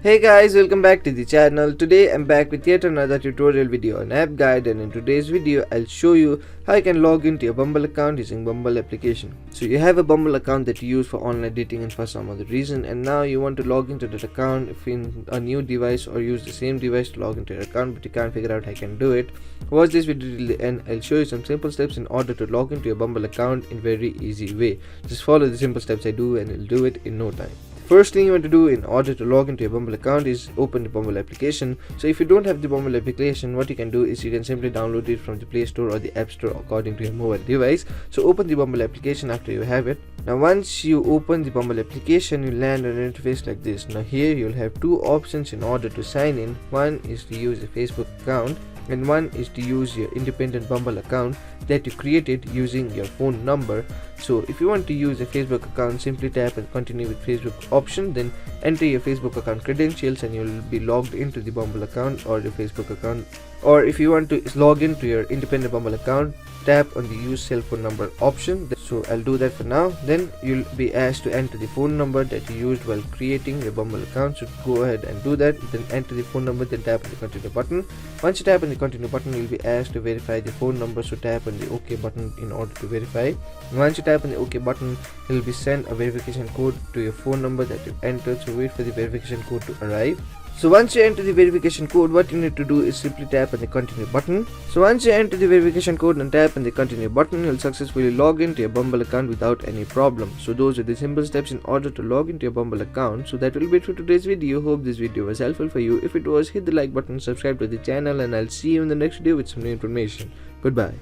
Hey guys, welcome back to the channel. Today I'm back with yet another tutorial video on app guide, and in today's video I'll show you how you can log into your Bumble account using Bumble application. So you have a Bumble account that you use for online dating and for some other reason, and now you want to log into that account if in a new device or use the same device to log into your account, but you can't figure out how you can do it. Watch this video till the end. I'll show you some simple steps in order to log into your Bumble account in very easy way. Just follow the simple steps I do and you'll do it in no time. First thing you want to do in order to log into your Bumble account is open the Bumble application. So if you don't have the Bumble application, what you can do is you can simply download it from the Play Store or the App Store according to your mobile device. So open the Bumble application after you have it. Now once you open the Bumble application, you land on an interface like this. Now here you'll have two options in order to sign in. One is to use a Facebook account and one is to use your independent Bumble account that you created using your phone number. So if you want to use a Facebook account, simply tap and continue with Facebook option, then enter your Facebook account credentials and you'll be logged into the Bumble account or your Facebook account. Or if you want to log into your independent Bumble account, tap on the use cell phone number option. So I'll do that for now. Then you'll be asked to enter the phone number that you used while creating your Bumble account. So go ahead and do that. Then enter the phone number, then tap on the continue button. Once you tap on the continue button, you'll be asked to verify the phone number. So tap on the OK button in order to verify. Once you tap on the OK button, you'll be sent a verification code to your phone number that you entered. So wait for the verification code to arrive. So once you enter the verification code, what you need to do is simply tap on the continue button. So once you enter the verification code and tap on the continue button, you'll successfully log into your Bumble account without any problem. So those are the simple steps in order to log into your Bumble account. So that will be it for today's video. Hope this video was helpful for you. If it was, hit the like button, subscribe to the channel, and I'll see you in the next video with some new information. Goodbye.